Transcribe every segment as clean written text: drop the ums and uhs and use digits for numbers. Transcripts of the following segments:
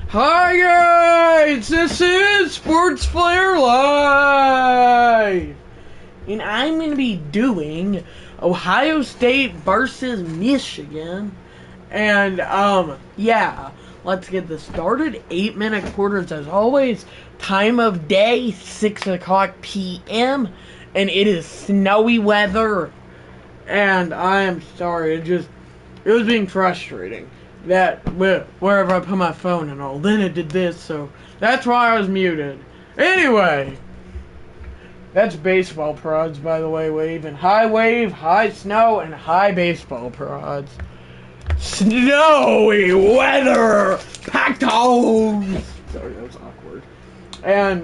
Hi guys, this is Sports Flare Live, and I'm going to be doing Ohio State versus Michigan, and yeah, let's get this started. 8-minute quarters as always, time of day 6 o'clock p.m., and it is snowy weather, and I am sorry, it was being frustrating that wherever I put my phone and all, then it did this, so that's why I was muted. Anyway, that's baseball prods, by the way, wave, and high snow, and high baseball prods. Snowy weather, packed homes. Sorry, that was awkward. And,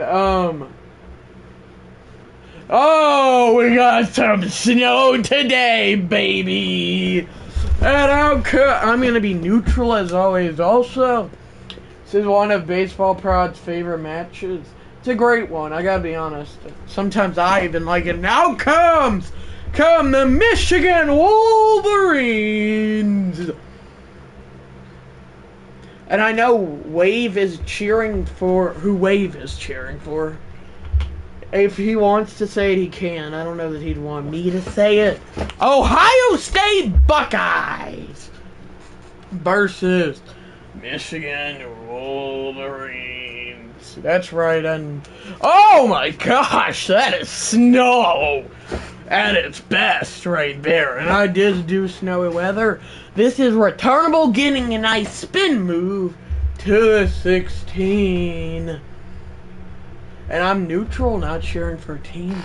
oh, we got some snow today, baby. And I'm going to be neutral as always also. This is one of Baseball Prod's favorite matches. It's a great one, I gotta be honest. Sometimes I even like it. Now come the Michigan Wolverines! And I know Wave is cheering for who Wave is cheering for. If he wants to say it, he can. I don't know that he'd want me to say it. Ohio State Buckeyes versus Michigan Wolverines. That's right. And oh my gosh, that is snow at its best right there. And I did do snowy weather. This is returnable, getting a nice spin move to 16. And I'm neutral, not cheering for a team.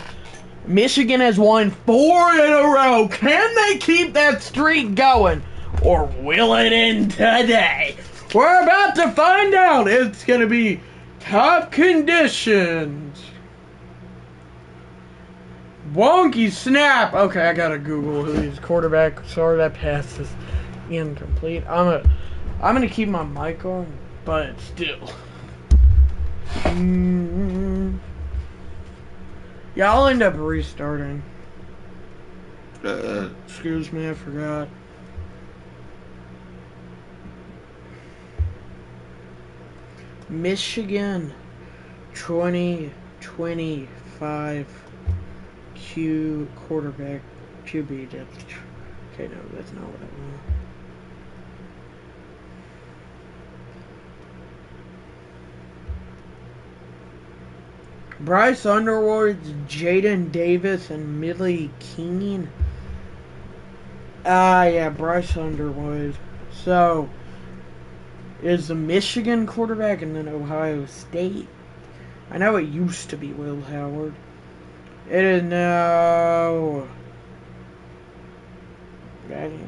Michigan has won 4 in a row. Can they keep that streak going? Or will it end today? We're about to find out. It's going to be tough conditions. Wonky snap. Okay, I got to Google who he's quarterback. Sorry, that pass is incomplete. I'm going to keep my mic on, but still. Yeah, I'll end up restarting. Excuse me, I forgot. Michigan 2025 Q quarterback QB depth. Okay, no, that's not what I want. Bryce Underwood, Jaden Davis, and Millie Keen. Yeah, Bryce Underwood. So, is the Michigan quarterback and then Ohio State. I know it used to be Will Howard. It is now. That ain't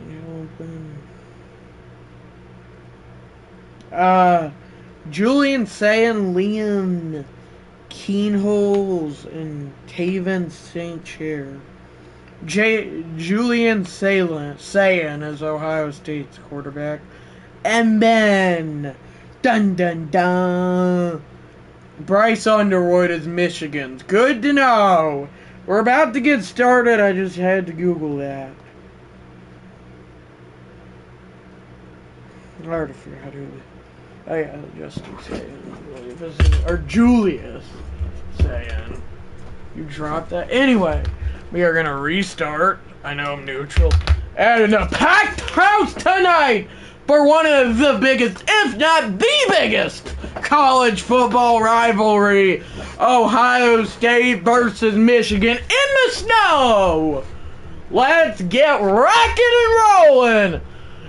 open. Julian Sayin, Liam Keenholes, and Taven St. Chair. Julian Sayin is Ohio State's quarterback. And then, dun dun dun, Bryce Underwood is Michigan's. Good to know. We're about to get started. I just had to Google that. I already forgot how to. Oh yeah, Justin Sayin. Or Julius Sayin. You dropped that. Anyway, we are going to restart. I know I'm neutral. And in a packed house tonight for one of the biggest, if not the biggest, college football rivalry. Ohio State versus Michigan in the snow. Let's get rocking and rolling.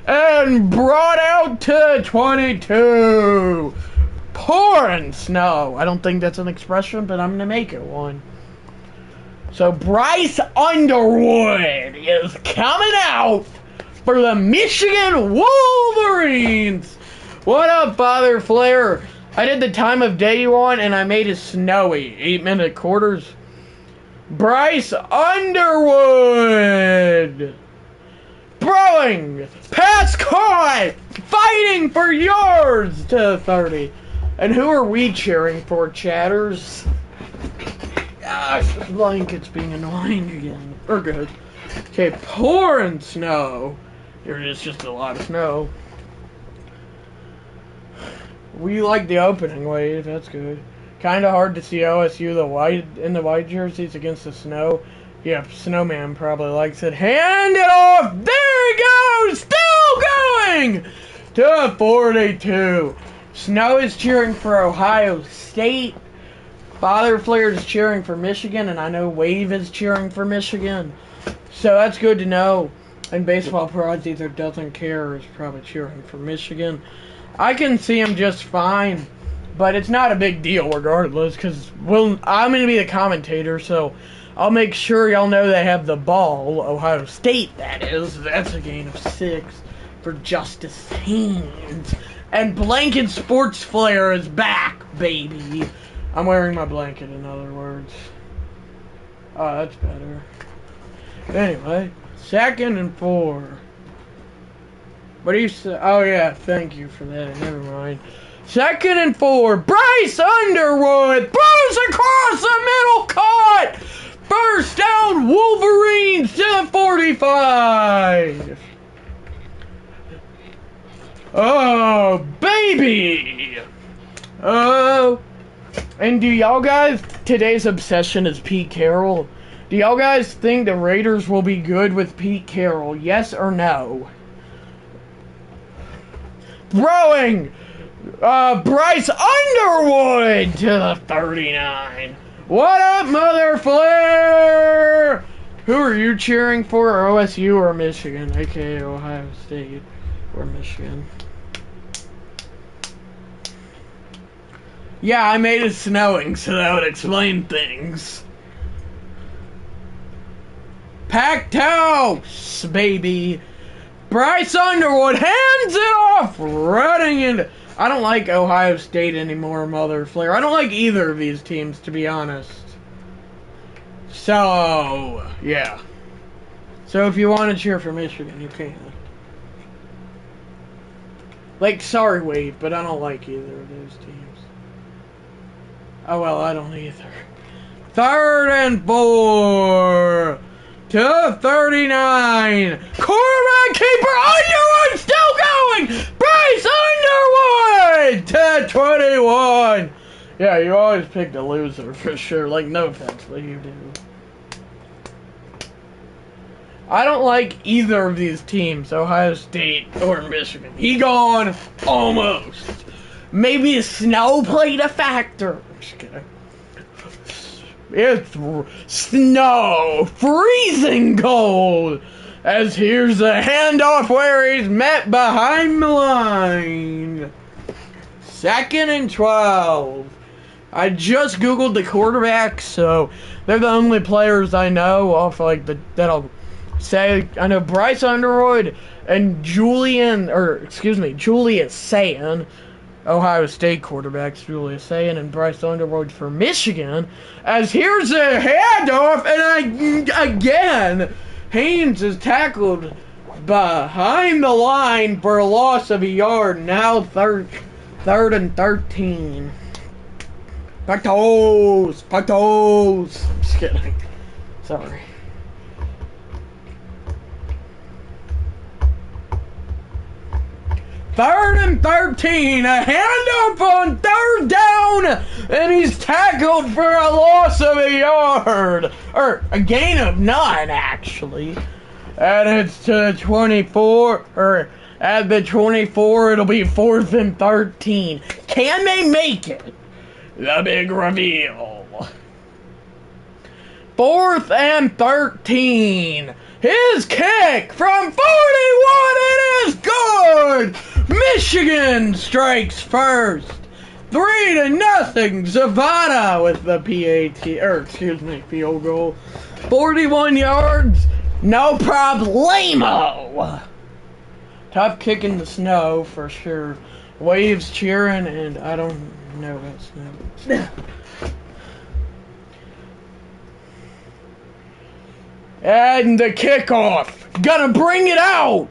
And brought out to 22. Pouring snow. I don't think that's an expression, but I'm going to make it one. So Bryce Underwood is coming out for the Michigan Wolverines. What up, Father Flair? I did the time of day you want, and I made it snowy. 8-minute quarters. Bryce Underwood. Throwing, pass caught, fighting for yards to 30. And who are we cheering for, chatters? Gosh, this blanket's being annoying again. We're good. Okay, pouring snow. There is just a lot of snow. We like the opening wave. That's good. Kind of hard to see OSU in the white jerseys against the snow. Yeah, Snowman probably likes it. Hand it off. There he goes. Still going to 42. Snow is cheering for Ohio State. Father Flair is cheering for Michigan, and I know Wave is cheering for Michigan. So that's good to know. And Baseball Prods either doesn't care or is probably cheering for Michigan. I can see him just fine, but it's not a big deal regardless, because I'm going to be the commentator, so I'll make sure y'all know they have the ball. Ohio State, that is. That's a gain of 6 for Justice Haynes. And Blanket Sports Flair is back, baby. I'm wearing my blanket, in other words. Oh, that's better. Anyway, 2nd and 4. What do you say? Oh, yeah, thank you for that. Never mind. 2nd and 4. Bryce Underwood throws across the middle, caught! First down, Wolverines to the 45. Oh, baby! Oh. And do y'all guys, today's obsession is Pete Carroll. Do y'all guys think the Raiders will be good with Pete Carroll? Yes or no? Throwing Bryce Underwood to the 39. What up, Mother Flair? Who are you cheering for, OSU or Michigan? AKA Ohio State or Michigan. Yeah, I made it snowing, so that would explain things. Packed house, baby. Bryce Underwood hands it off, running into... I don't like Ohio State anymore, Mother Flair. I don't like either of these teams, to be honest. So, yeah. So if you want to cheer for Michigan, you can. Like, sorry, Wade, but I don't like either of those teams. Oh, well, I don't either. 3rd and 4 to 39. Quarterback keeper Underwood still going. Bryce Underwood to 21. Yeah, you always pick the loser for sure. Like, no offense, but you do. I don't like either of these teams, Ohio State or Michigan. He gone almost. Maybe the snow played a factor. I'm just kidding. It's snow, freezing cold. As here's a handoff where he's met behind the line. 2nd and 12. I just googled the quarterbacks, so they're the only players I know off like that'll say. I know Bryce Underwood and Julius Sayin, Ohio State quarterbacks, Julius Sayin and Bryce Underwood for Michigan. As here's a handoff, and again, Haynes is tackled behind the line for a loss of a yard. Now third and 13. Back toes. I'm just kidding. Sorry. Third and 13, a handoff on 3rd down, and he's tackled for a loss of a yard. Or a gain of 9, actually. And it's to 24, or at the 24, it'll be 4th and 13. Can they make it? The big reveal. 4th and 13. His kick from 41, it is good! Michigan strikes first. 3-0. Zapata with the field goal. 41 yards, no problemo. Tough kick in the snow for sure. Waves cheering, and I don't know about snow. And the kickoff, gonna bring it out.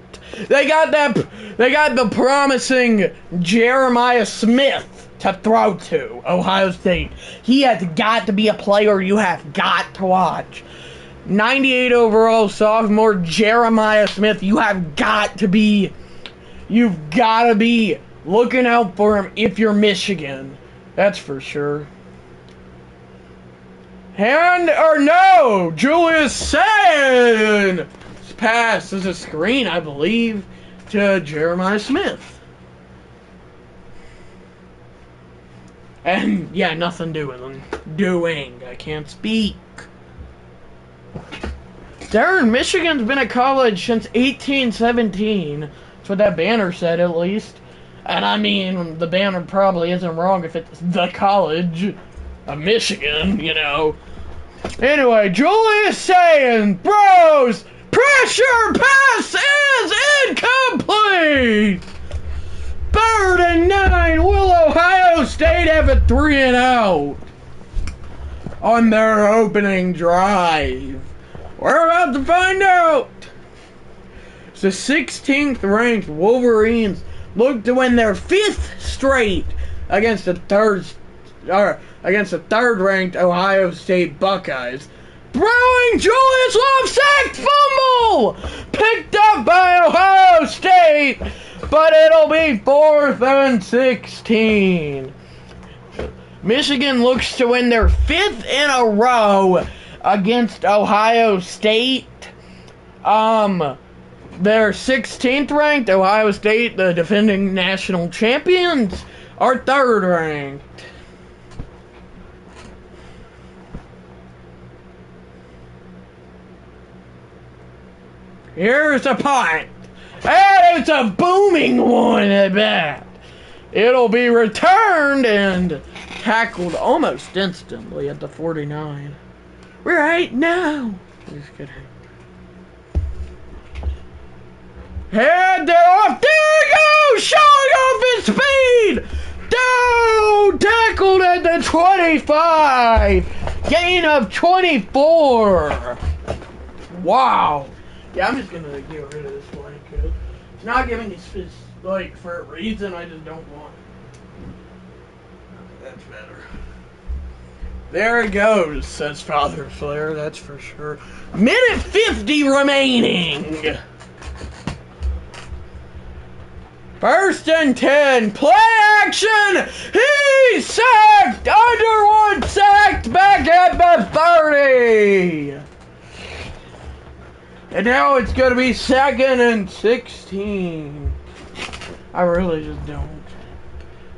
They got the promising Jeremiah Smith to throw to Ohio State. He has got to be a player you have got to watch. 98 overall sophomore Jeremiah Smith. You've got to be looking out for him if you're Michigan. That's for sure. No, Julius Sayin passes a screen, I believe, to Jeremiah Smith. And, yeah, nothing doing. I can't speak. Darn, Michigan's been at college since 1817. That's what that banner said, at least. And, I mean, the banner probably isn't wrong if it's the college of Michigan, you know. Anyway, Julius Sayin throws. Pressure pass is incomplete! 3rd and 9. Will Ohio State have a 3-and-out on their opening drive? We're about to find out. The 16th ranked Wolverines look to win their 5th straight against the third ranked Ohio State Buckeyes. Throwing Julius Love, sacked, fumble! Picked up by Ohio State, but it'll be 4th and 16. Michigan looks to win their 5th in a row against Ohio State. They're 16th ranked. Ohio State, the defending national champions, are 3rd ranked. Here's a punt. And it's a booming one at that. It'll be returned and tackled almost instantly at the 49. Right now. Just kidding. Hand it off. There he goes. Showing off his speed. Down. Tackled at the 25. Gain of 24. Wow. Yeah, I'm just gonna get rid of this blanket. It's not giving me space, like, for a reason, I just don't want it. That's better. There it goes, says Father Flair, that's for sure. Minute 50 remaining. 1st and 10, play action! He's sacked! Underwood sacked back at the 30! And now it's going to be 2nd and 16. I really just don't.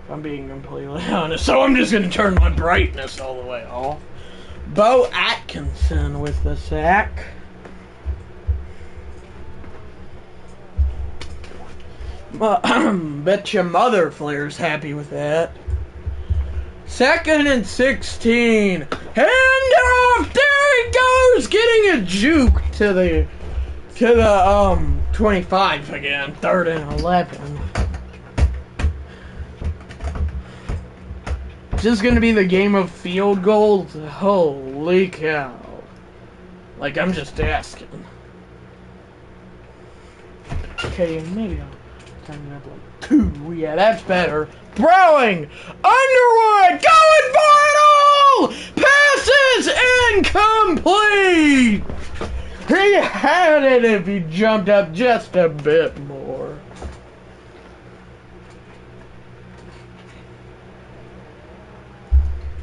If I'm being completely honest. So I'm just going to turn my brightness all the way off. Bo Atkinson with the sack. Bet your mother Flair's happy with that. 2nd and 16. Hand off. There he goes. Getting a juke to the 25 again. 3rd and 11. Is this going to be the game of field goals? Holy cow. Like, I'm just asking. Okay, maybe I'll turn it up like 2. Yeah, that's better. Throwing! Underwood! Going for it all! Passes incomplete! He had it if he jumped up just a bit more.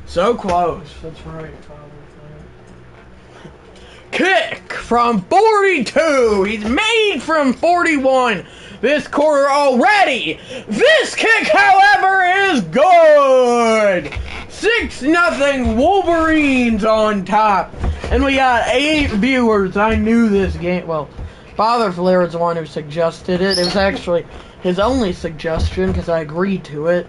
So close. That's right, Father. Kick from 42. He's made from 41 this quarter already. This kick, however, is good. 6-0 Wolverines on top. And we got 8 viewers. I knew this game. Well, Father Flair was the one who suggested it. It was actually his only suggestion because I agreed to it.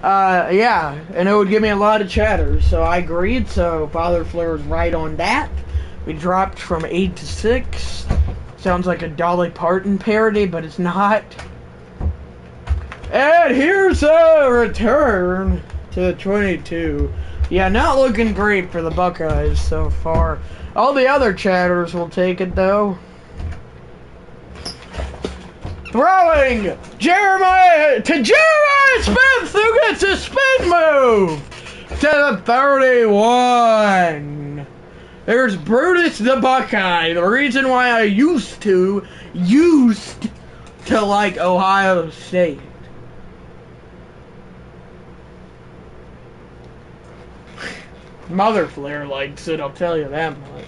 Yeah, and it would give me a lot of chatter, so I agreed, so Father Flair was right on that. We dropped from 8 to 6. Sounds like a Dolly Parton parody, but it's not. And here's a return to 22. Yeah, not looking great for the Buckeyes so far. All the other chatters will take it, though. Throwing Jeremiah Smith, who gets a spin move to the 31. There's Brutus the Buckeye. The reason why I used to like Ohio State. Mother Flare likes it, I'll tell you that much.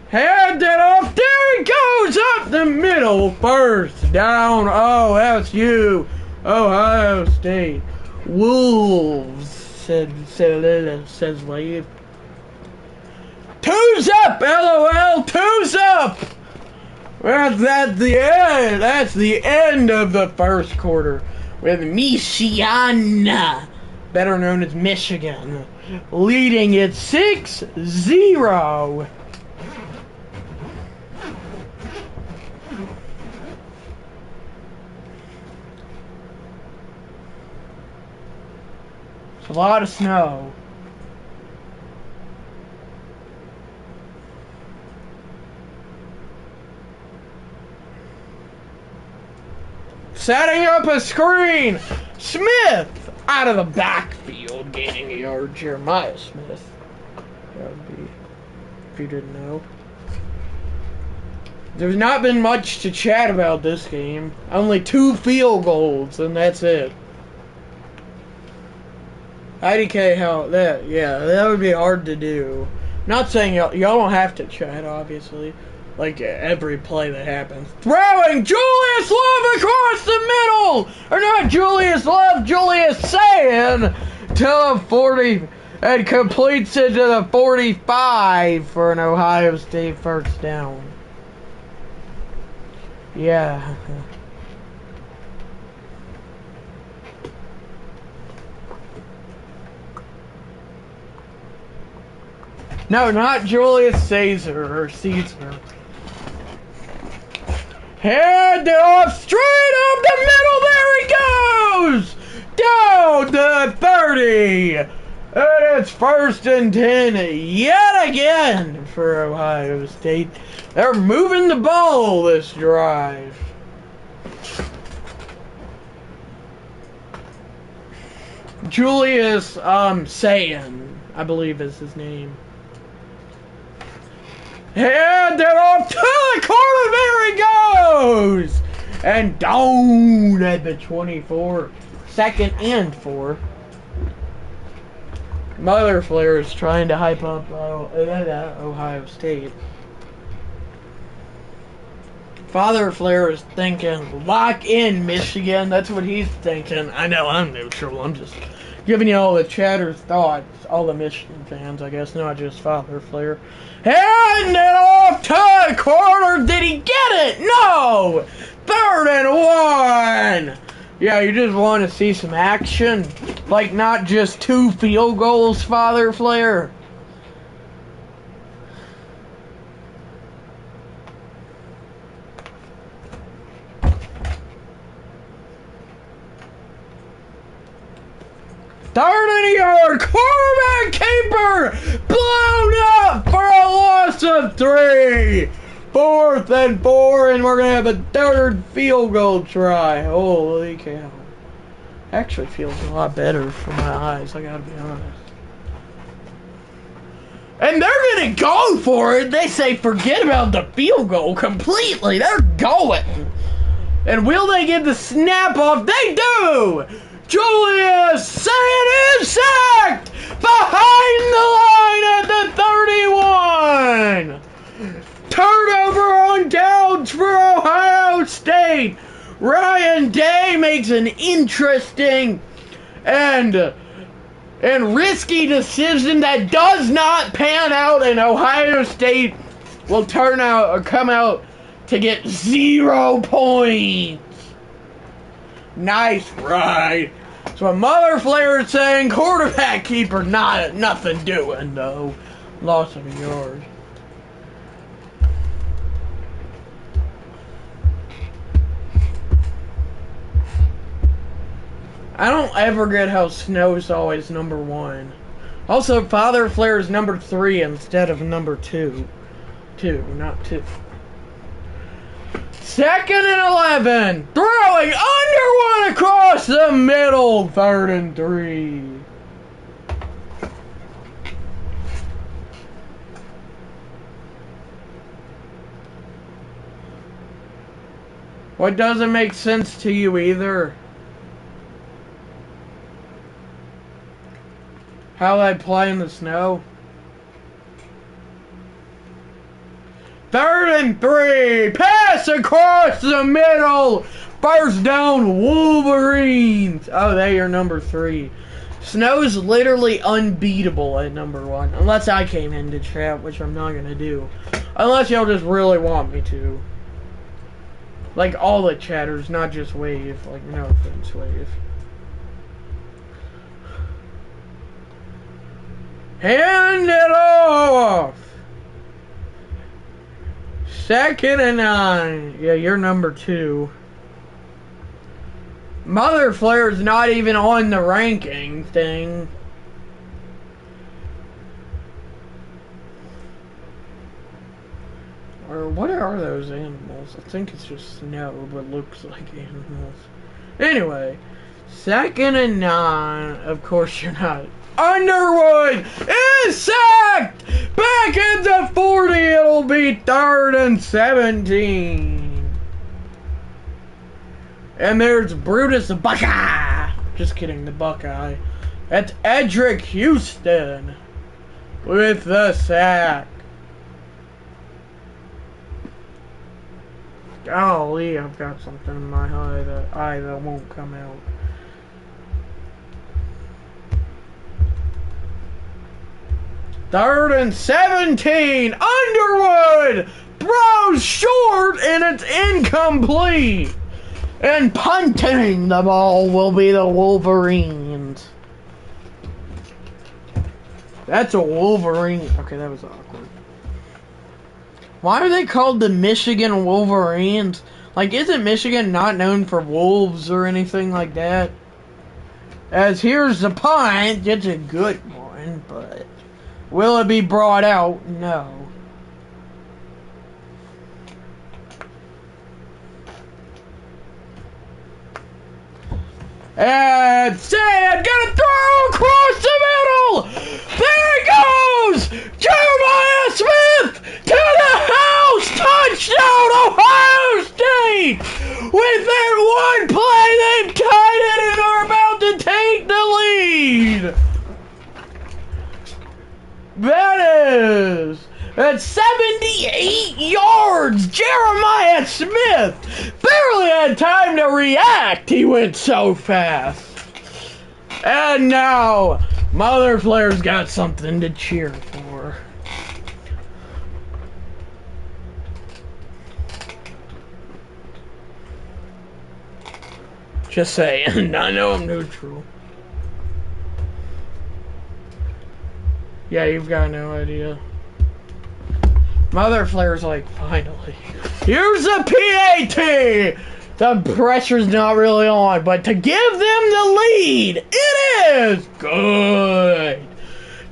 Hand it off, there he goes up the middle, first down. Oh, that's you, Ohio State. Wolves, says Wade. Two's up, LOL, two's up. That's the end. That's the end of the first quarter with Michigan, better known as Michigan, leading it 6-0. It's a lot of snow. Setting up a screen. Smith out of the backfield, gaining a yard. Jeremiah Smith. That would be, if you didn't know. There's not been much to chat about this game. Only 2 field goals, and that's it. IDK, how that? Yeah, that would be hard to do. Not saying y'all don't have to chat, obviously. Like every play that happens. Throwing Julius Love across the middle! Or not Julius Love, Julius Sand to the 40 and completes it to the 45 for an Ohio State first down. Yeah. No, not Julius Caesar or Caesar. Hand it off straight up the middle. There he goes! Down to 30. And it's 1st and 10 yet again for Ohio State. They're moving the ball this drive. Julius Sand, I believe is his name. Hand it off to the corner. There he goes! And down at the 24. 2nd and 4. Mother Flare is trying to hype up Ohio State. Father Flare is thinking, lock in Michigan. That's what he's thinking. I know I'm neutral. I'm just giving you all the chatter's thoughts. All the Michigan fans, I guess, not just Father Flare. Hand it off to the corner. Did he get it? No! 3rd and 1. Yeah, you just want to see some action. Like, not just 2 field goals, Father Flare. Third and a yard, quarterback keeper, blown up for a loss of 3. 4th and 4, and we're going to have a 3rd field goal try. Holy cow. Actually feels a lot better for my eyes, I gotta be honest. And they're going to go for it. They say forget about the field goal completely. They're going. And will they get the snap off? They do. Julius Sand is sacked behind the line at the 31. Turnover on downs for Ohio State. Ryan Day makes an interesting and risky decision that does not pan out, and Ohio State will come out to get 0 points. Nice ride. So a Mother Flare is saying quarterback keeper nothing doing though. Loss of a yard. I don't ever get how snow's always number 1. Also, Father Flare is number 3 instead of number 2. 2, not 2. 2nd and 11. Throwing under 1 across the middle. 3rd and 3. What doesn't make sense to you either? How I play in the snow? 3rd and 3. Pass across the middle. First down, Wolverines. Oh, they are number 3. Snow's literally unbeatable at number 1. Unless I came into chat, which I'm not going to do. Unless y'all just really want me to. Like all the chatters, not just Wave. Like, no offense, Wave. Hand it off! 2nd and 9. Yeah, you're number 2. Mother Flare's not even on the ranking thing. Or what are those animals? I think it's just snow, but looks like animals. Anyway, 2nd and 9. Of course you're not. Underwood is sacked! Back at the 40, it'll be 3rd and 17. And there's Brutus the Buckeye. Just kidding, the Buckeye. That's Edric Houston with the sack. Golly, I've got something in my eye that won't come out. Third and 17. Underwood throws short and it's incomplete. And punting the ball will be the Wolverines. That's a Wolverine. Okay, that was awkward. Why are they called the Michigan Wolverines? Like, isn't Michigan not known for wolves or anything like that? As here's the punt. It's a good one, but will it be brought out? No. And Sad gonna throw across the middle. There he goes. Jeremiah Smith to the house. Touchdown, Ohio State. With that one play, they've tied it and are about to take the lead. That is at 78 yards. Jeremiah Smith barely had time to react. He went so fast. And now, Mother Flare's got something to cheer for. Just saying, I know I'm neutral. Yeah, you've got no idea. Mother Flare's like, finally. Here's the PAT! The pressure's not really on, but to give them the lead, it is good!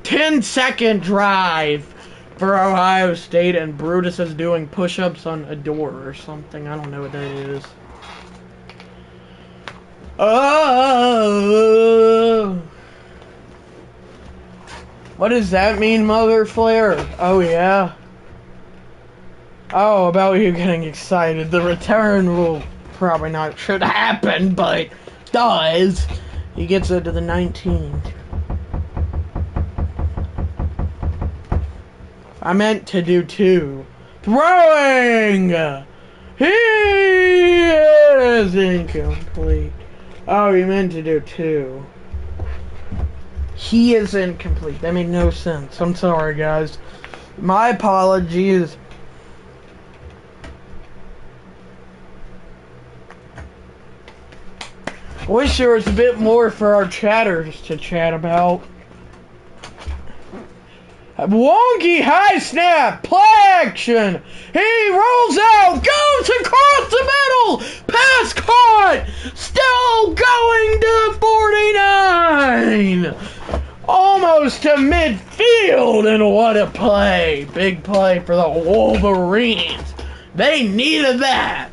10-second drive for Ohio State, and Brutus is doing push-ups on a door or something. I don't know what that is. Oh! What does that mean, Mother Flare? Oh, yeah. Oh, about you getting excited. The return will probably not should happen, but does. He gets it to the 19. I meant to do 2. Throwing! He is incomplete. Oh, he meant to do 2. He is incomplete. That made no sense. I'm sorry, guys. My apologies. Wish there was a bit more for our chatters to chat about. Wonky high snap, play action. He rolls out, goes across the middle, pass caught, still going to 49. Almost to midfield, and what a play. Big play for the Wolverines. They needed that.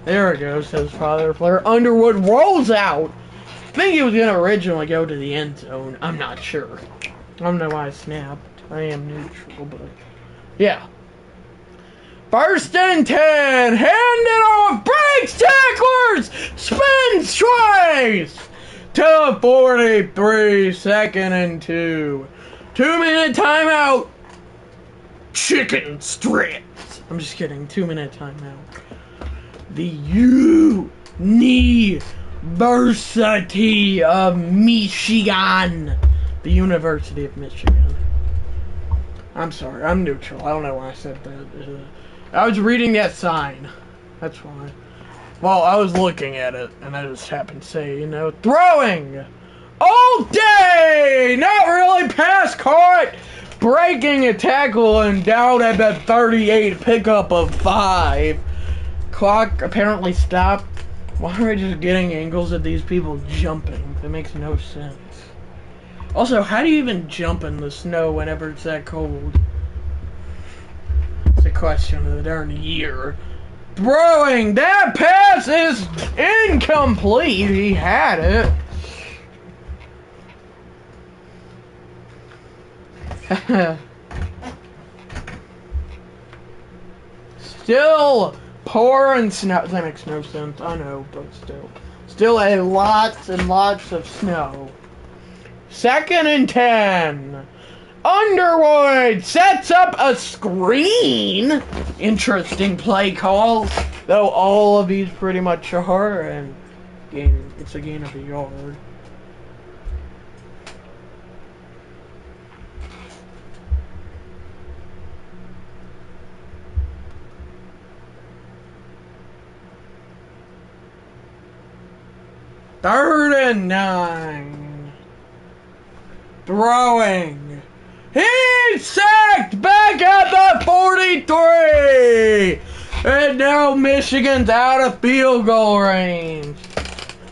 There it goes, says Father Flare. Underwood rolls out. I think he was going to originally go to the end zone. I'm not sure. I don't know why I snapped. I am neutral, but yeah. First and 10. Hand it off. Breaks tacklers. Spins twice. To the 43. Second and 2. 2-minute timeout. Chicken strips. I'm just kidding. 2-minute timeout. The University of Michigan. The University of Michigan. I'm sorry, I'm neutral. I don't know why I said that. I was reading that sign. That's why. Well, I was looking at it, and I just happened to say, throwing all day! Not really pass caught! Breaking a tackle and down at the 38, pickup of 5. Clock apparently stopped. Why are we just getting angles of these people jumping? That makes no sense. Also, how do you even jump in the snow whenever it's that cold? It's a question of the darn year. Throwing! That pass is incomplete! He had it. Still pouring snow. That makes no sense. I know, but still. Still a lots and lots of snow. Second and 10. Underwood sets up a screen. Interesting play call. Though all of these pretty much are. And it's a gain of a yard. Third and 9. Throwing. He's sacked back at the 43. And now Michigan's out of field goal range.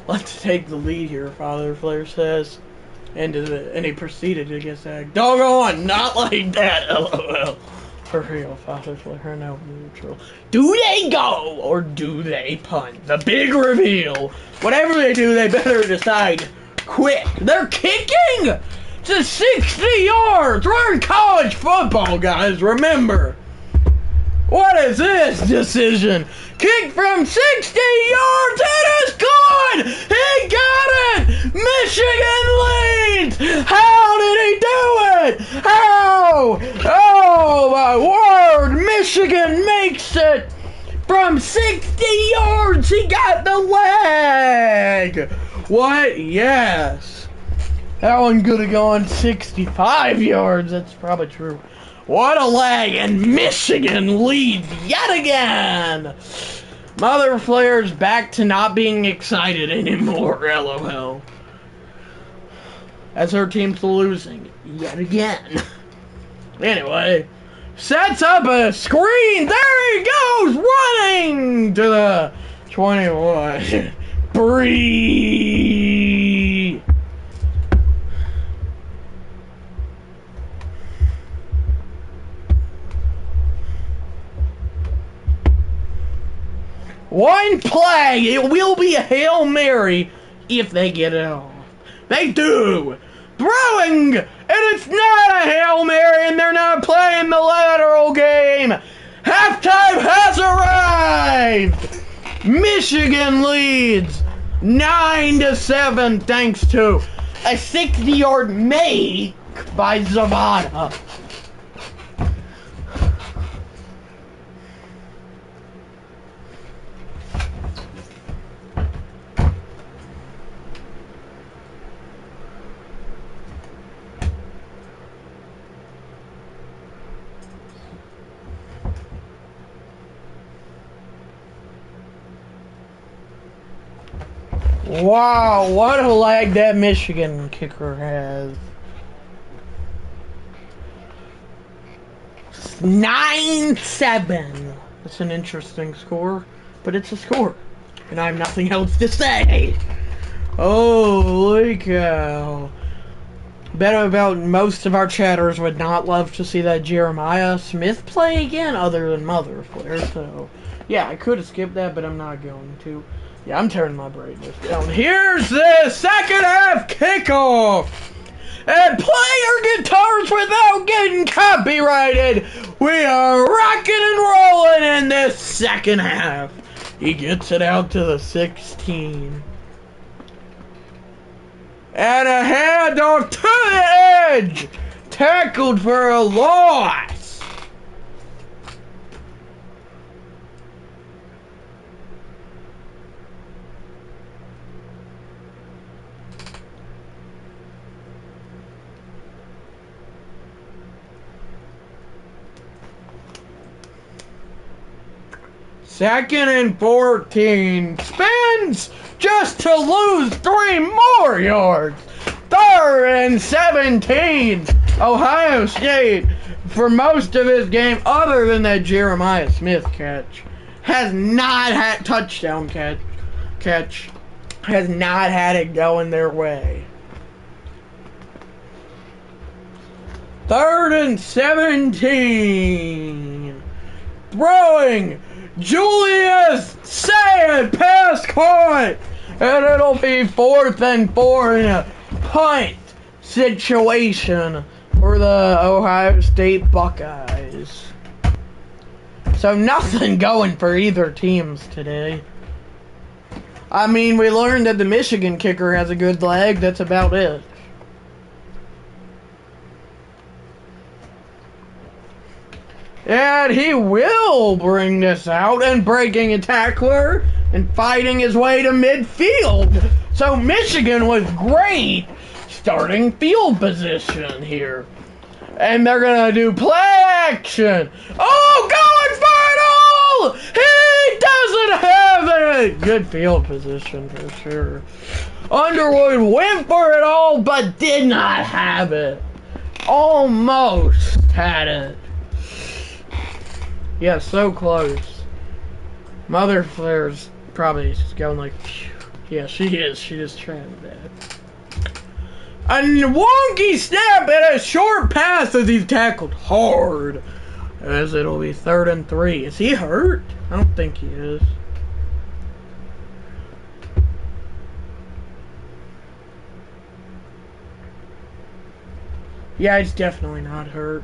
Let's take the lead here, Father Flair says. And he proceeded to get sacked. Doggone, not like that, LOL. For real, Father Flair, no neutral. Do they go or do they punt? The big reveal. Whatever they do, they better decide quick. They're kicking to 60 yards. We're in college football, guys. Remember. What is this decision? Kick from 60 yards. It is good. He got it. Michigan leads. How did he do it? How? Oh, my word. Michigan makes it. From 60 yards, he got the leg. What? Yes. That one could have gone 65 yards. That's probably true. What a leg, and Michigan leads yet again. Mother Flair's back to not being excited anymore, LOL. As her team's losing yet again. Anyway, sets up a screen. There he goes, running to the 21. Bree. One play. It will be a Hail Mary if they get it off. They do. Throwing. And it's not a Hail Mary, and they're not playing the lateral game. Halftime has arrived. Michigan leads 9-7 thanks to a 60-yard make by Zavada. Wow, what a lag that Michigan kicker has. 9-7. That's an interesting score, but it's a score. And I have nothing else to say. Holy cow. Bet about most of our chatters would not love to see that Jeremiah Smith play again, other than Mother Flair. So, yeah, I could have skipped that, but I'm not going to. Yeah, I'm turning my brightness down. Here's the second half kickoff. and play your guitars without getting copyrighted. We are rocking and rolling in this second half. He gets it out to the 16. And a handoff to the edge. Tackled for a loss. Second and 14. Spins just to lose 3 more yards. Third and 17. Ohio State, for most of this game, other than that Jeremiah Smith catch, has not had touchdown catch, has not had it going their way. Third and 17. Throwing. Julius Sayin, pass caught, and it'll be 4th and 4 in a punt situation for the Ohio State Buckeyes. So nothing going for either teams today. I mean, we learned that the Michigan kicker has a good leg. That's about it. And he will bring this out and breaking a tackler and fighting his way to midfield. So Michigan was great starting field position here. And they're going to do play action. Oh, going for it all! He doesn't have it! Good field position for sure. Underwood went for it all, but did not have it. Almost had it. Yeah, so close. Mother Flair's probably just going like, phew. Yeah, she is. She just tried that. A wonky snap and a short pass as he's tackled hard. As it'll be 3rd and 3. Is he hurt? I don't think he is. Yeah, he's definitely not hurt.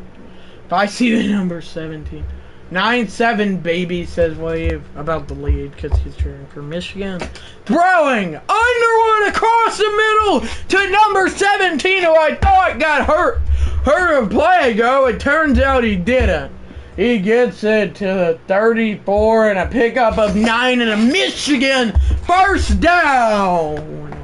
If I see the number 17. 9-7, baby, says Wave about the lead because he's cheering for Michigan. Throwing Underwood across the middle to number 17, who I thought got hurt a play ago. It turns out he didn't. He gets it to the 34 and a pickup of 9 and a Michigan first down.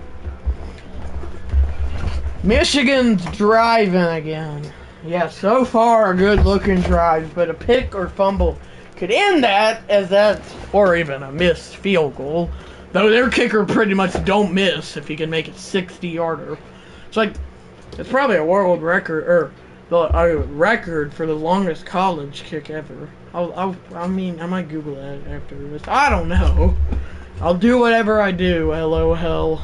Michigan's driving again. Yeah, so far a good looking drive, but a pick or fumble could end that as that, or even a missed field goal. Though their kicker pretty much don't miss if he can make it 60-yarder. It's like, it's probably a world record, or a record for the longest college kick ever. I mean, I might Google that after this. I don't know. I'll do whatever I do, LOL.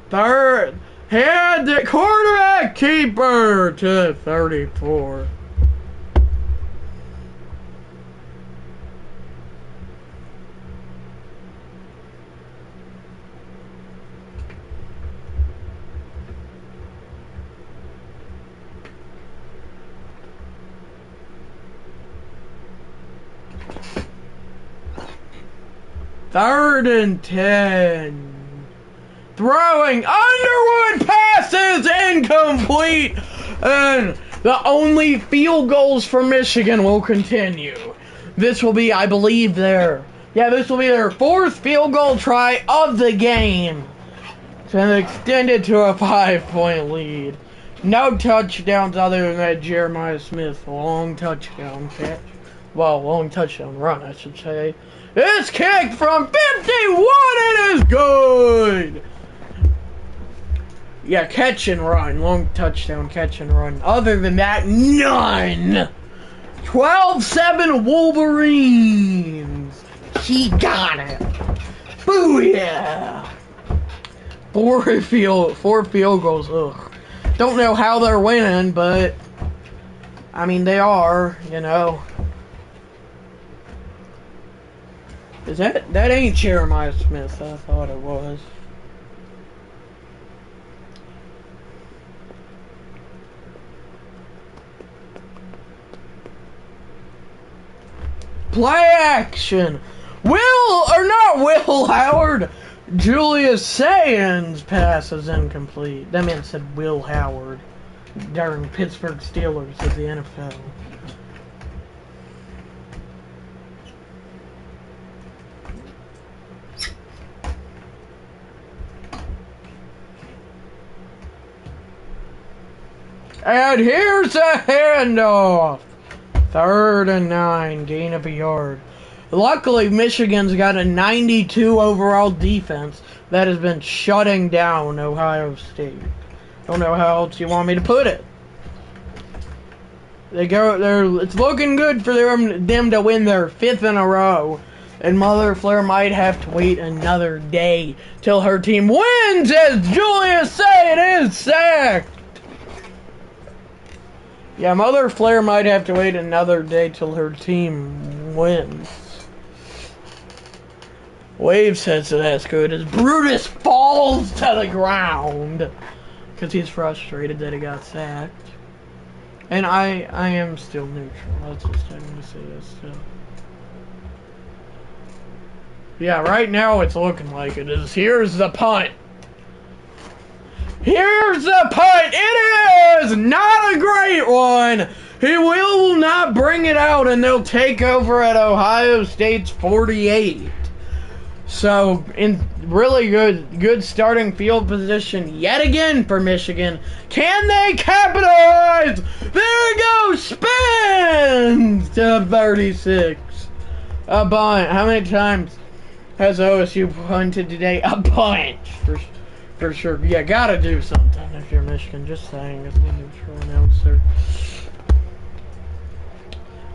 Third. Had the quarterback keeper to 34. Third and 10. Throwing Underwood passes incomplete, and the only field goals for Michigan will continue. This will be, I believe, this will be their 4th field goal try of the game to extend it to a 5-point lead. No touchdowns other than that Jeremiah Smith long touchdown catch. Well, long touchdown run, I should say. It's kicked from 51. It is good. Yeah, catch and run. Long touchdown, catch and run. Other than that, none. 12-7 Wolverines. He got it. Booyah. 4 field goals. Ugh. Don't know how they're winning, but I mean, they are, you know. Is that ain't Jeremiah Smith? I thought it was. Play action. Will Howard. Julius Sayen's pass is incomplete. That man said Will Howard during Pittsburgh Steelers of the NFL. And here's a handoff. 3rd and 9, gain of a yard. Luckily, Michigan's got a 92 overall defense that has been shutting down Ohio State. Don't know how else you want me to put it. It's looking good for them to win their 5th in a row. And Mother Flare might have to wait another day till her team wins, as Julius Sayen is sacked. Yeah, Mother Flare might have to wait another day till her team wins. Wave says that's good as Brutus falls to the ground because he's frustrated that he got sacked. And I am still neutral. That's just having to say this still. Yeah, right now it's looking like it is. Here's the punt. Here's the punt. It is not a great one. He will not bring it out, and they'll take over at Ohio State's 48. So, in really good starting field position yet again for Michigan. Can they capitalize? There it goes. Spins to 36. A bunt. How many times has OSU punted today? A bunch. For sure. Yeah, gotta do something if you're Michigan. Just saying as a neutral announcer.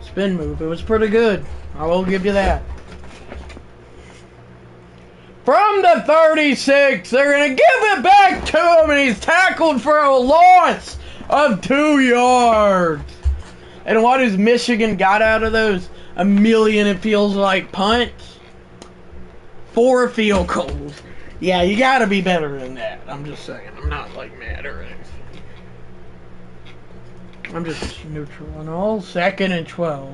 Spin move. It was pretty good. I will give you that. From the 36, they're going to give it back to him, and he's tackled for a loss of 2 yards. And what has Michigan got out of those? A million, it feels like, punts? 4 field goals. Yeah, you got to be better than that. I'm just saying. I'm not, like, mad or anything. I'm just neutral on all. 2nd and 12.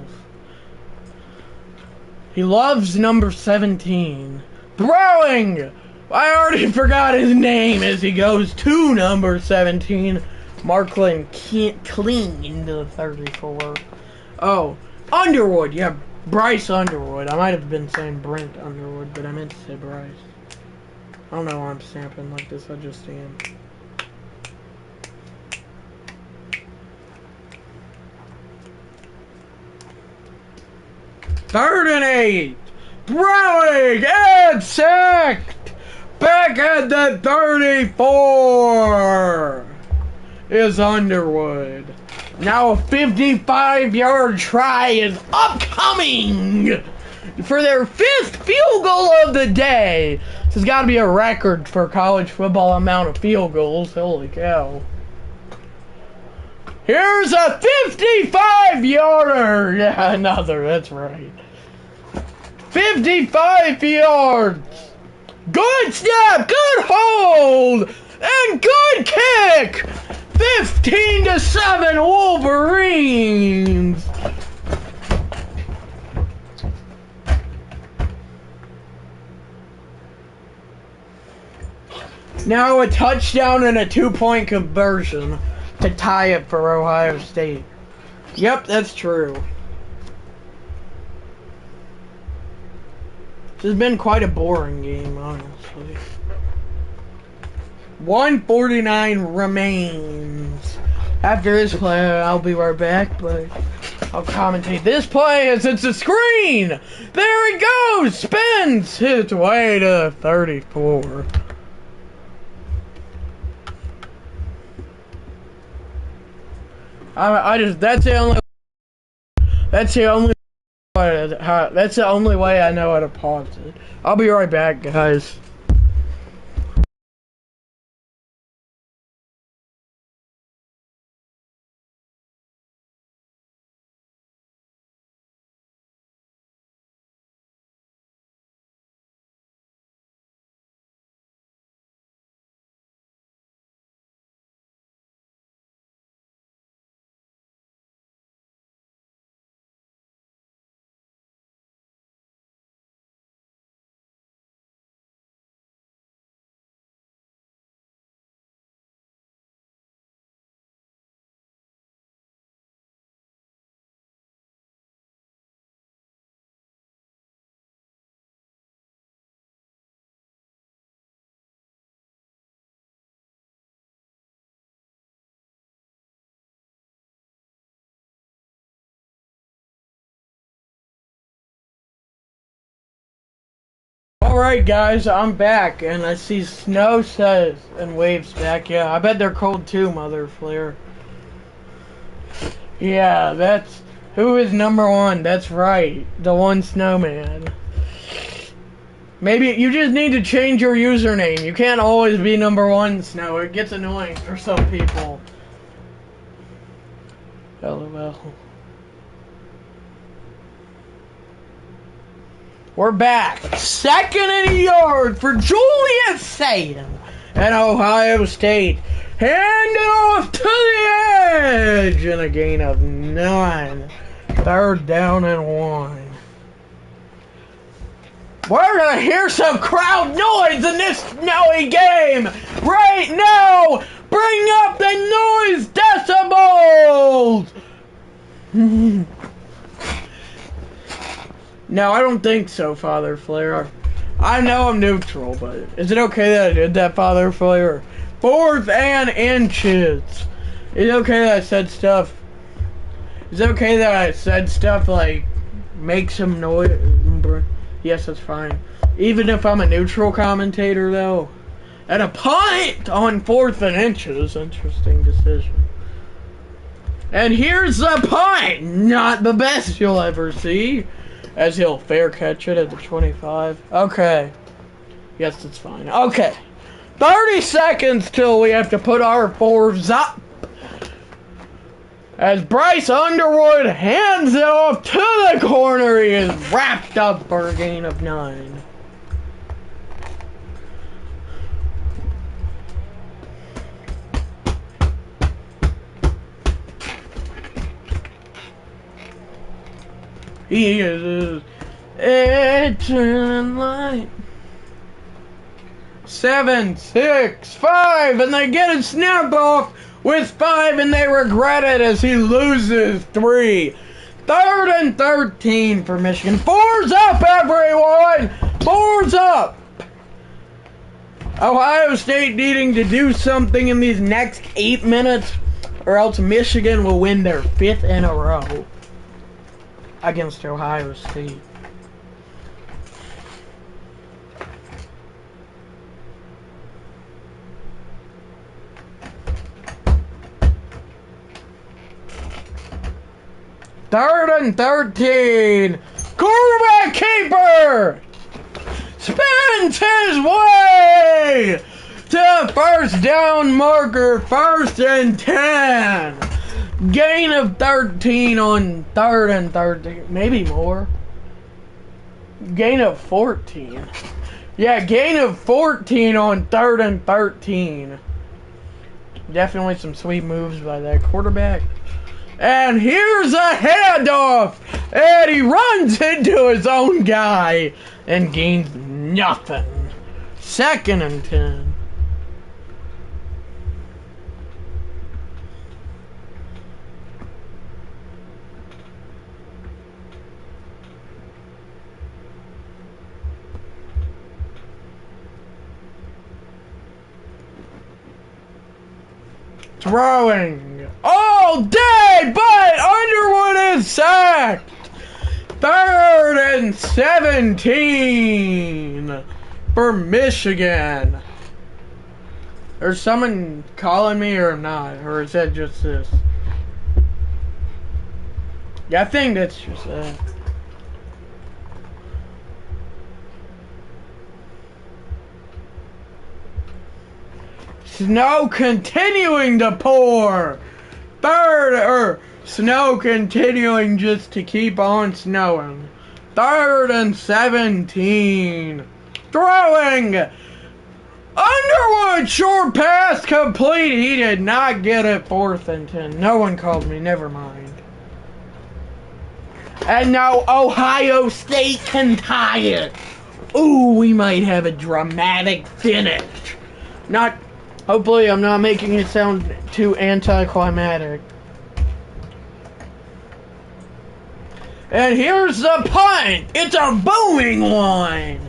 He loves number 17. Throwing! I already forgot his name as he goes to number 17. Marklin clean into the 34. Oh, Underwood. Yeah, Bryce Underwood. I might have been saying Brent Underwood, but I meant to say Bryce. I don't know why I'm stamping like this. I just am. Third and 8. Throwing and sacked. Back at the 34 is Underwood. Now a 55-yard try is upcoming for their 5th field goal of the day. This has got to be a record for college football amount of field goals. Holy cow. Here's a 55-yarder. Yeah, another. That's right. 55 yards. Good snap, good hold, and good kick. 15-7 Wolverines. Now a touchdown and a 2-point conversion to tie it for Ohio State. Yep, that's true. This has been quite a boring game, honestly. 149 remains. After this play, I'll be right back, but I'll commentate this play as it's a screen. There it goes. Spins his way to 34. That's the only way I know how to pause it. I'll be right back, guys. Alright guys, I'm back, and I see Snow says and waves back. Yeah, I bet they're cold too, Mother Flare. Yeah, that's... Who is number one? That's right, the one snowman. Maybe you just need to change your username. You can't always be number one, Snow. It gets annoying for some people. LOL. We're back. Second in the yard for Julius Sayin and Ohio State. Hand it off to the edge and a gain of 9. 3rd down and 1. We're gonna hear some crowd noise in this snowy game right now. Bring up the noise decibels. No, I don't think so, Father Flare. I know I'm neutral, but is it okay that I did that, Father Flare? 4th and inches. Is it okay that I said stuff? Is it okay that I said stuff like make some noise? Yes, that's fine. Even if I'm a neutral commentator, though. And a punt on 4th and inches. Interesting decision. And here's the punt. Not the best you'll ever see. As he'll fair catch it at the 25. Okay. Yes, that's fine. Okay. 30 seconds till we have to put our 4s up. As Bryce Underwood hands it off to the corner, he is wrapped up for a gain of 9. He is eternal light. 7, 6, 5, and they get a snap off with 5, and they regret it as he loses 3. 3rd and 13 for Michigan. 4's up, everyone! 4's up! Ohio State needing to do something in these next 8 minutes, or else Michigan will win their 5th in a row against Ohio State. Third and 13. Quarterback keeper spins his way to first down marker. 1st and 10. Gain of 13 on 3rd and 13. Maybe more. Gain of 14. Yeah, gain of 14 on 3rd and 13. Definitely some sweet moves by that quarterback. And here's a handoff. And he runs into his own guy and gains nothing. 2nd and 10. Throwing all day, but Underwood is sacked. 3rd and 17 for Michigan. Is someone calling me or not? Or is that just this? Yeah, I think that's just that. Snow continuing to pour. Snow continuing just to keep on snowing. 3rd and 17. Throwing. Underwood, short pass complete. He did not get it. 4th and 10. No one called me. Never mind. And now Ohio State can tie it. Ooh, we might have a dramatic finish. Hopefully I'm not making it sound too anticlimactic. And here's the punt. It's a booming one.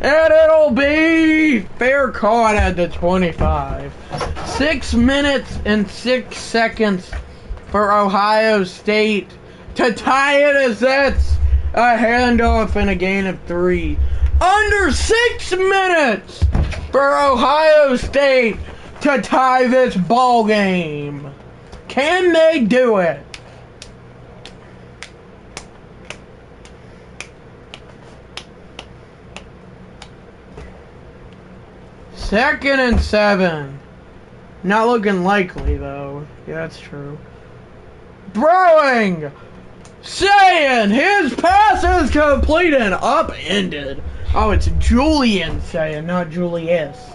And it'll be fair caught at the 25. 6 minutes and 6 seconds for Ohio State to tie it, as that's a handoff and a gain of 3. under 6 minutes for Ohio State to tie this ball game. Can they do it? Second and 7. Not looking likely, though. Yeah, that's true. Throwing! Saying his pass is complete and upended. Oh, it's Julian saying, not Julius.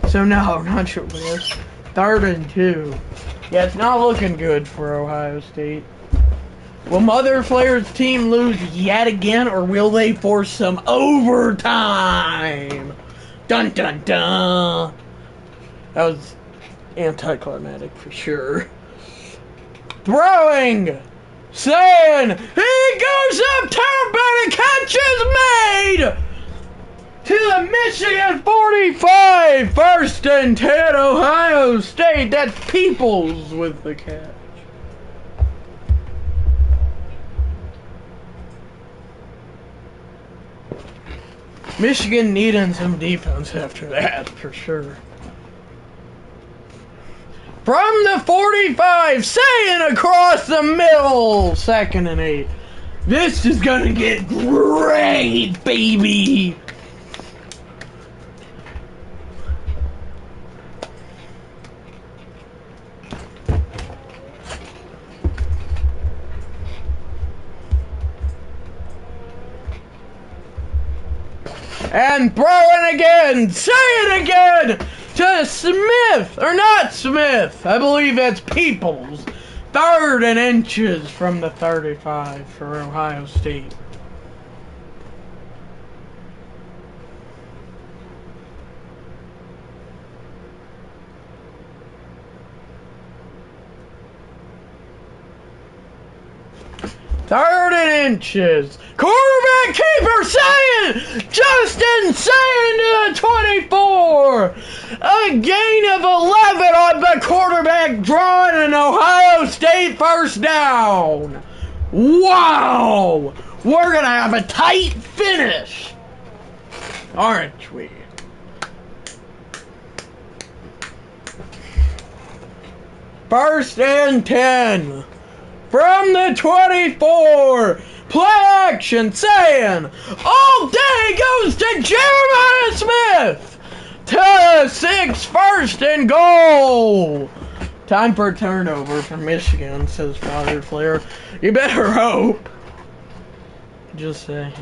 So, no, not Julius. 3rd and 2. Yeah, it's not looking good for Ohio State. Will Mother Flair's team lose yet again, or will they force some overtime? Dun dun dun. That was anticlimactic for sure. Throwing. Saying he goes uptown, but a catch is made to the Michigan 45. 1st and 10, Ohio State. That's Peoples with the catch. Michigan needing some defense after that, for sure. From the 45, saying across the middle, 2nd and 8. This is gonna get great, baby! And throwing again, say it again, to Smith, or not Smith, I believe that's Peoples. 3rd and inches from the 35 for Ohio State. Third and inches. Quarterback keeper saying, Justin saying to the 24. A gain of 11 on the quarterback drawing an Ohio State 1st down. Wow. We're going to have a tight finish. Aren't we? First and 10. From the 24, play action saying, all day goes to Jeremiah Smith to the 6, 1st and goal. Time for a turnover for Michigan, says Father Flair. You better hope. Just saying.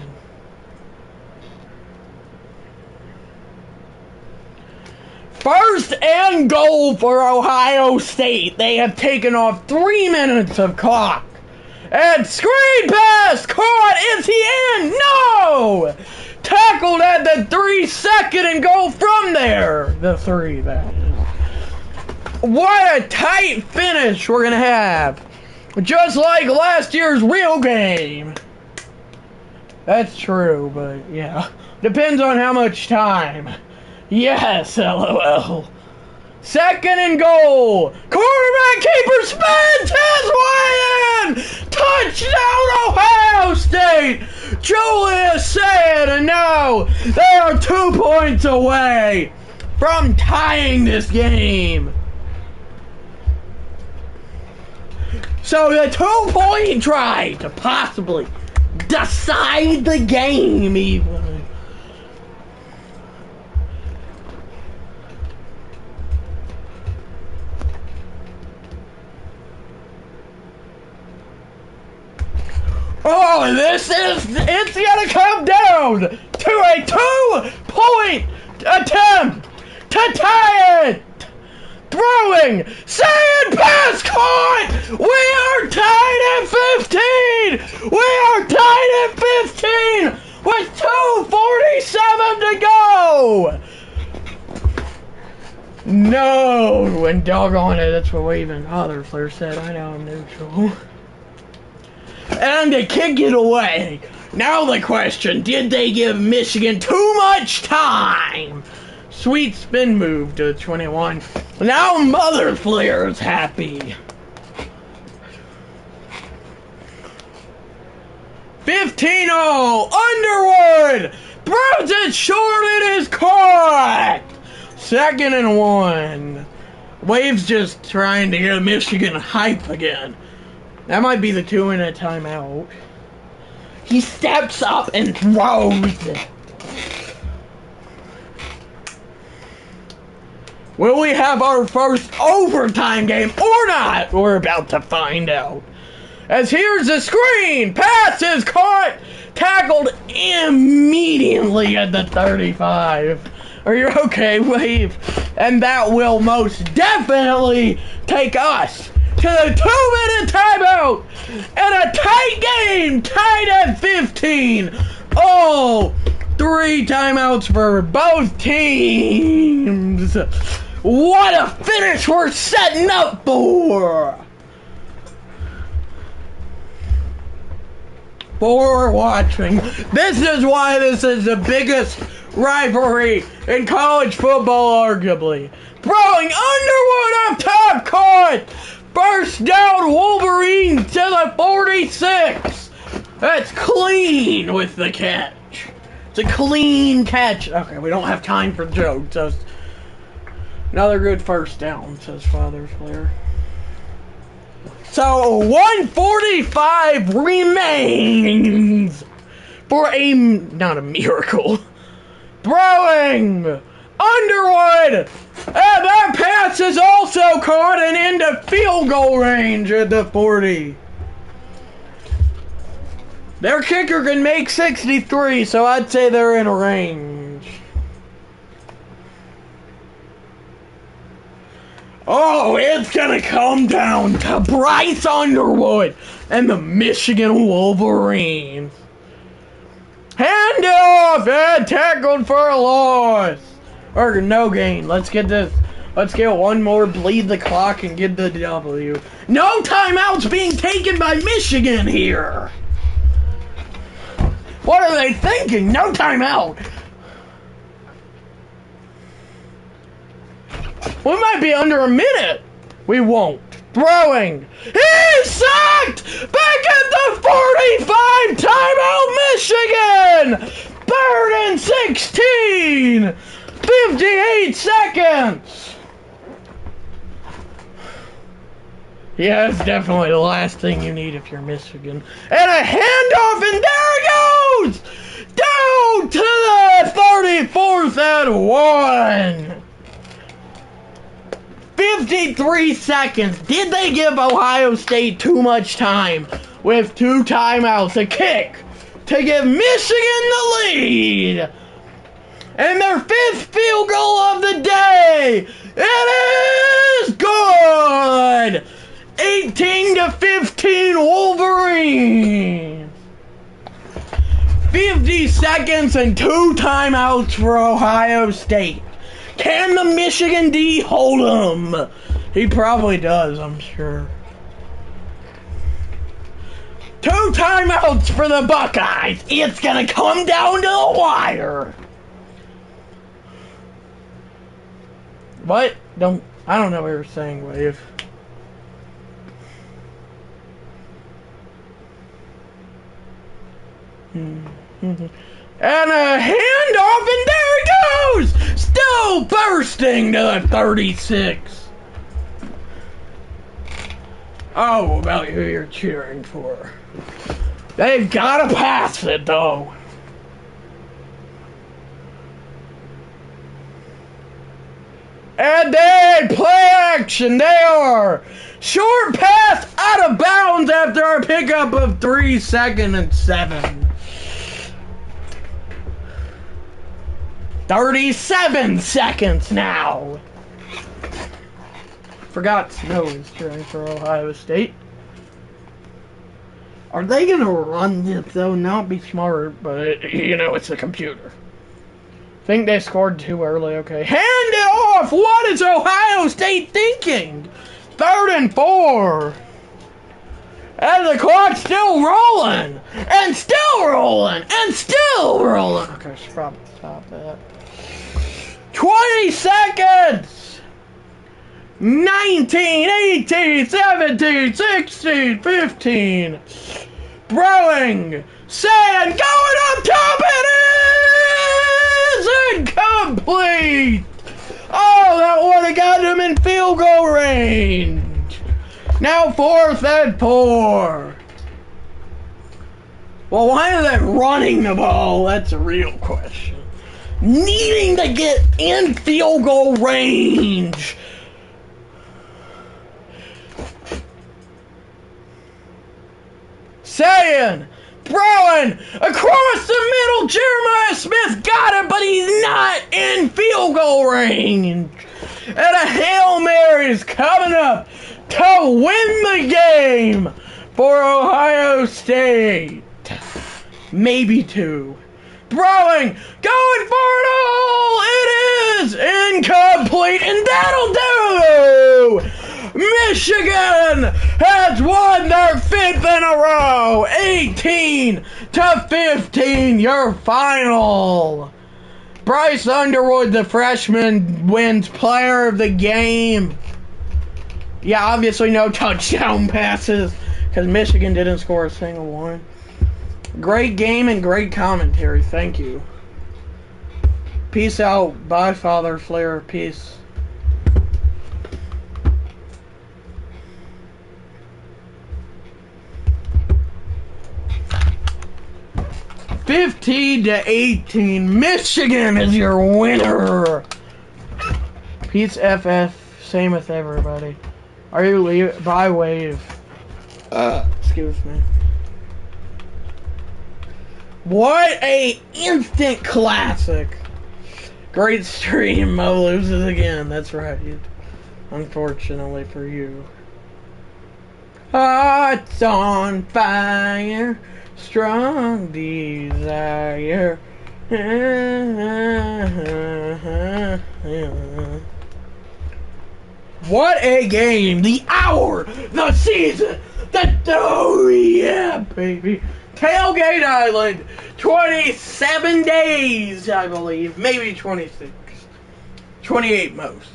First and goal for Ohio State. They have taken off 3 minutes of clock. And screen pass caught. Is he in? No! Tackled at the 3-second and goal from there. The 3, that is. What a tight finish we're going to have. Just like last year's real game. That's true, but yeah. Depends on how much time. Yes, LOL. 2nd and goal. Quarterback keeper spins his way in. Touchdown, Ohio State. Julius said, and now they are 2 points away from tying this game. So the 2-point try to possibly decide the game even. Oh, it's gonna come down to a 2-point attempt to tie it. Throwing, saying pass caught. We are tied at 15. We are tied at 15 with 2:47 to go. No, and doggone it, that's what even Father Flair said. I know I'm neutral. And they kick it away. Now the question, did they give Michigan too much time? Sweet spin move to 21. Now Mother Flair is happy. 15-0. Underwood Throws it short. It is caught. 2nd and 1. Waves just trying to get Michigan hype again. That might be the 2-minute timeout. He steps up and throws it. Will we have our first overtime game or not? We're about to find out. As here's the screen. Pass is caught. Tackled immediately at the 35. Are you okay, Wave? And that will most definitely take us to the 2-minute timeout. And a tight game. Tied at 15. Oh, 3 timeouts for both teams. What a finish we're setting up for! For watching. This is why this is the biggest rivalry in college football, arguably. Throwing Underwood up top, caught! First down, Wolverine to the 46. That's clean with the catch. It's a clean catch. Okay, we don't have time for jokes. Another good first down, says Father Flair. So, 145 remains for not a miracle. Throwing Underwood! And that pass is also caught and into field goal range at the 40. Their kicker can make 63, so I'd say they're in range. Oh, it's gonna come down to Bryce Underwood and the Michigan Wolverines. Handoff and tackled for a loss. Or no gain. Let's get this. Let's get one more, bleed the clock, and get the W. No timeouts being taken by Michigan here. What are they thinking? No timeout. We might be under a minute. We won't. Throwing. He's sacked! Back at the 45! Timeout, Michigan! 3rd and 16! 58 seconds! Yeah, that's definitely the last thing you need if you're Michigan. And a handoff, and there it goes! Down to the 34th and 1! 53 seconds. Did they give Ohio State too much time with 2 timeouts, a kick to give Michigan the lead? And their 5th field goal of the day. It is good. 18-15 Wolverines. 50 seconds and 2 timeouts for Ohio State. Can the Michigan D hold him? He probably does, I'm sure. 2 timeouts for the Buckeyes. It's gonna come down to the wire. What? I don't know what you're saying, Wave. And a handoff, and there it goes! Still bursting to the 36. Oh, about who you're cheering for. They've got to pass it, though. And they play action. They are short pass out of bounds after a pickup of 3 2nd and 7. 37 seconds now. Forgot Snow is cheering for Ohio State. Are they going to run this, though? Not be smart, but, you know, it's a computer. Think they scored too early. Okay. Hand it off! What is Ohio State thinking? 3rd and 4. And the clock's still rolling. And still rolling. And still rolling. Okay, I should probably stop that. 20 seconds! 19, 18, 17, 16, 15. Throwing. Sand going up top. It incomplete! Oh, that would have got him in field goal range. Now 4th and 4. Well, why is that running the ball? That's a real question. Needing to get in field goal range. Saying, throwing across the middle, Jeremiah Smith got it, but he's not in field goal range. And a Hail Mary is coming up to win the game for Ohio State. Maybe 2. Throwing, going for it all. It is incomplete, and that'll do. Michigan has won their 5th in a row. 18-15, your final. Bryce Underwood, the freshman, wins player of the game. Yeah, obviously no touchdown passes because Michigan didn't score a single one. Great game and great commentary. Thank you. Peace out. Bye, Father Flair. Peace. (15-18). Michigan is your winner. Peace, FF. Same with everybody. Are you leaving? Bye, Wave. Excuse me. What a instant classic. Great stream. Mo loses again. That's right. Unfortunately for you. Hearts on fire. Strong desire. What a game. The hour. The season. Oh yeah, baby. Tailgate Island, 27 days, I believe. Maybe 26. 28 most.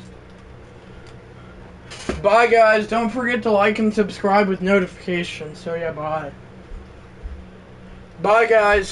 Bye, guys. Don't forget to like and subscribe with notifications. So, yeah, bye. Bye, guys.